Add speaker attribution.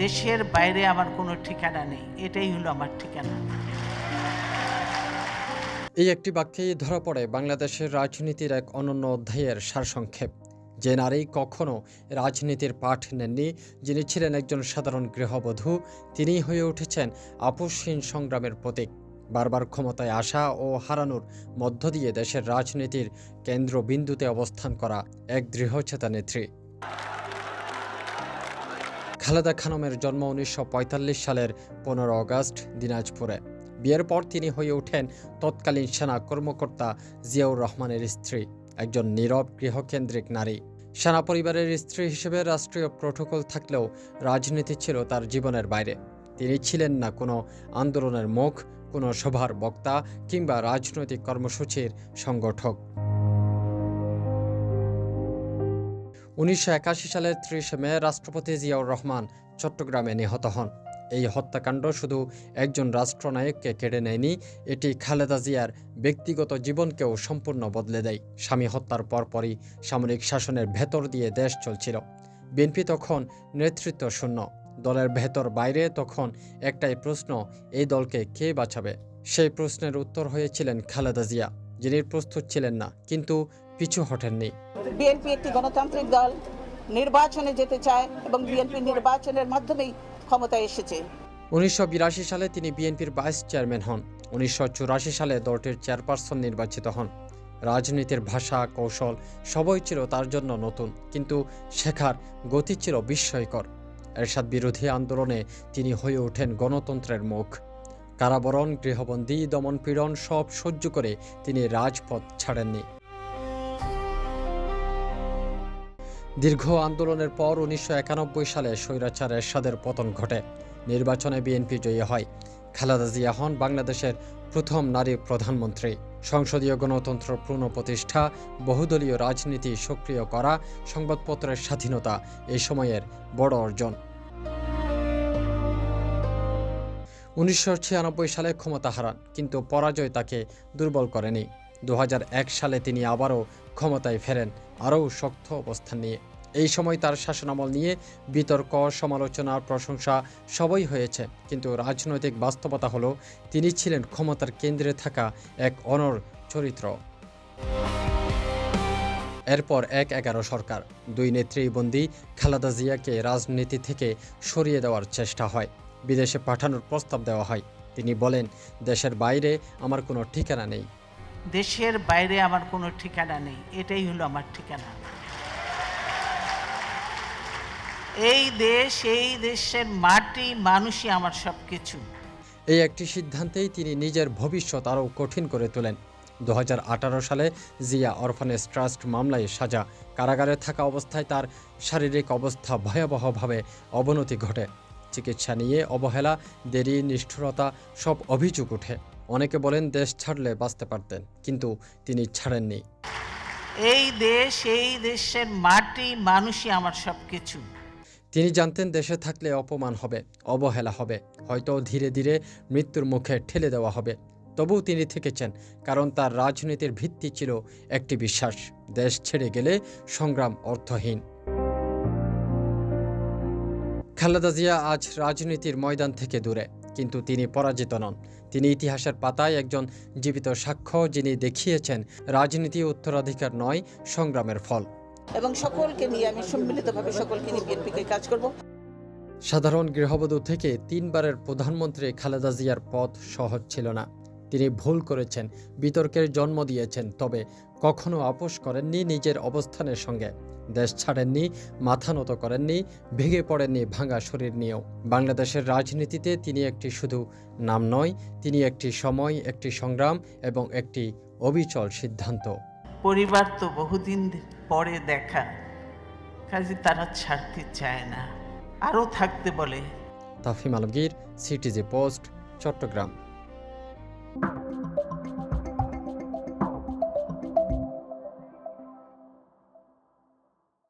Speaker 1: দেশের বাইরে আমার কোনো ঠিকানা নেই, এটাই হলো আমার ঠিকানা।
Speaker 2: এই একটি বাক্যেই ধরা পড়ে বাংলাদেশের রাজনীতির এক অনন্য অধ্যায়ের সারসংক্ষেপ। যে নারী কখনো রাজনীতির পাঠ নেননি, যিনি ছিলেন একজন সাধারণ গৃহবধূ, তিনিই হয়ে উঠেছেন আপোষহীন সংগ্রামের প্রতীক। বারবার ক্ষমতায় আসা ও হারানোর মধ্য দিয়ে দেশের রাজনীতির কেন্দ্রবিন্দুতে অবস্থান করা এক দৃঢ়চেতা নেত্রী। খালেদা খানমের জন্ম ১৯৪৫ সালের ১৫ আগস্ট দিনাজপুরে। বিয়ের পর তিনি হয়ে ওঠেন তৎকালীন সেনা কর্মকর্তা জিয়াউর রহমানের স্ত্রী, একজন নীরব গৃহকেন্দ্রিক নারী। সেনা পরিবারের স্ত্রী হিসেবে রাষ্ট্রীয় প্রোটোকল থাকলেও রাজনীতি ছিল তার জীবনের বাইরে। তিনি ছিলেন না কোনো আন্দোলনের মুখ, কোনো সভার বক্তা কিংবা রাজনৈতিক কর্মসূচির সংগঠক। ১৯৮১ সালের ৩০ মে রাষ্ট্রপতি জিয়াউর রহমান চট্টগ্রামে নিহত হন। এই হত্যাকাণ্ড শুধু একজন রাষ্ট্রনায়ককে কেড়ে নেয়নি, এটি খালেদা জিয়ার ব্যক্তিগত জীবনকেও সম্পূর্ণ বদলে দেয়। স্বামী হত্যার পরপরই সামরিক শাসনের ভেতর দিয়ে দেশ চলছিল। বিএনপি তখন নেতৃত্ব শূন্য। দলের ভেতর বাইরে তখন একটাই প্রশ্ন, এই দলকে কে বাঁচাবে? সেই প্রশ্নের উত্তর হয়েছিলেন খালেদা জিয়া, যিনি প্রস্তুত ছিলেন না কিন্তু পিছু হটেননি।
Speaker 3: বিএনপি একটি গণতান্ত্রিক দল, নির্বাচনে যেতে চায় এবং বিএনপি নির্বাচনের মাধ্যমেই ক্ষমতায় এসেছে।
Speaker 2: ১৯৮২ সালে তিনি বিএনপির ভাইস চেয়ারম্যান হন। ১৯৮৪ সালে দলটির চেয়ারপারসন নির্বাচিত হন। রাজনীতির ভাষা, কৌশল সবই ছিল তার জন্য নতুন, কিন্তু শেখার গতি ছিল বিস্ময়কর। এরশাদ বিরোধী আন্দোলনে তিনি হয়ে ওঠেন গণতন্ত্রের মুখ। কারাবরণ, গৃহবন্দী, দমনপীড়ন সব সহ্য করে তিনি রাজপথ ছাড়েননি। দীর্ঘ আন্দোলনের পর ১৯৯১ সালে স্বৈরাচার এরশাদের পতন ঘটে। নির্বাচনে বিএনপি জয়ী হয়। খালেদা জিয়া হন বাংলাদেশের প্রথম নারী প্রধানমন্ত্রী। সংসদীয় গণতন্ত্র পুনঃপ্রতিষ্ঠা, বহুদলীয় রাজনীতি সক্রিয় করা, সংবাদপত্রের স্বাধীনতা এই সময়ের বড় অর্জন। ১৯৯৬ সালে ক্ষমতা হারান, কিন্তু পরাজয় তাকে দুর্বল করেনি। ২০০১ সালে তিনি আবারও ক্ষমতায় ফেরেন, আরও শক্ত অবস্থান নিয়ে। এই সময় তার শাসনামল নিয়ে বিতর্ক, সমালোচনা, প্রশংসা সবই হয়েছে, কিন্তু রাজনৈতিক বাস্তবতা হলো তিনি ছিলেন ক্ষমতার কেন্দ্রে থাকা এক অনড় চরিত্র। এরপর ১/১১ সরকার, দুই নেত্রী বন্দী খালেদা জিয়াকে রাজনীতি থেকে সরিয়ে দেওয়ার চেষ্টা হয়। বিদেশে পাঠানোর প্রস্তাব দেওয়া হয়। তিনি বলেন, দেশের বাইরে আমার কোনো ঠিকানা নেই।
Speaker 1: দেশের বাইরে আমার কোনো ঠিকানা নেই, এটাই হলো আমার ঠিকানা। এই দেশ, এই দেশের মাটি, মানুষই আমার সব কিছু।
Speaker 2: এই একটি সিদ্ধান্তেই তিনি নিজের ভবিষ্যৎ আরও কঠিন করে তোলেন। ২০১৮ সালে জিয়া অরফানেজ ট্রাস্ট মামলায় সাজা। কারাগারে থাকা অবস্থায় তার শারীরিক অবস্থা ভয়াবহভাবে অবনতি ঘটে। চিকিৎসা নিয়ে অবহেলা, দেরি, নিষ্ঠুরতা সব অভিযোগ ওঠে। অনেকে বলেন দেশ ছাড়লে বাঁচতে পারতেন, কিন্তু তিনি ছাড়েননি।
Speaker 1: এই দেশ, এই দেশের মাটি, মানুষই আমার সব কিছু।
Speaker 2: তিনি জানতেন দেশে থাকলে অপমান হবে, অবহেলা হবে, হয়তো ধীরে ধীরে মৃত্যুর মুখে ঠেলে দেওয়া হবে। তবুও তিনি থেকেছেন, কারণ তার রাজনীতির ভিত্তি ছিল একটি বিশ্বাস, দেশ ছেড়ে গেলে সংগ্রাম অর্থহীন। খালেদা জিয়া আজ রাজনীতির ময়দান থেকে দূরে, কিন্তু তিনি পরাজিত নন। তিনি ইতিহাসের পাতায় একজন জীবিত সাক্ষ্য, যিনি দেখিয়েছেন রাজনীতি উত্তরাধিকার নয়, সংগ্রামের ফল।
Speaker 3: এবং সকলকে নিয়ে আমি সম্মিলিতভাবে সকলকে নিয়ে বিএনপিকে কাজ করব।
Speaker 2: সাধারণ গৃহবধূ থেকে ৩ বারের প্রধানমন্ত্রী খালেদা জিয়ার পথ সহজ ছিল না। তিনি ভুল করেছেন, বিতর্কের জন্ম দিয়েছেন, তবে কখনো আপোষ করেননি নিজের অবস্থানের সঙ্গে। দেশ ছাড়েননি, মাথা নত করেননি, ভেঙে পড়েননি ভাঙা শরীর নিয়েও। বাংলাদেশের রাজনীতিতে তিনি একটি শুধু নাম নয়, তিনি একটি সময়, একটি সংগ্রাম এবং একটি অবিচল সিদ্ধান্ত।
Speaker 1: পরিবার তো বহুদিন পরে দেখা, কাজে তারা ছাড়তে চায় না, আরও থাকতে বলে।
Speaker 2: তাফহিম আলমগীর, সিটিজি পোস্ট, চট্টগ্রাম।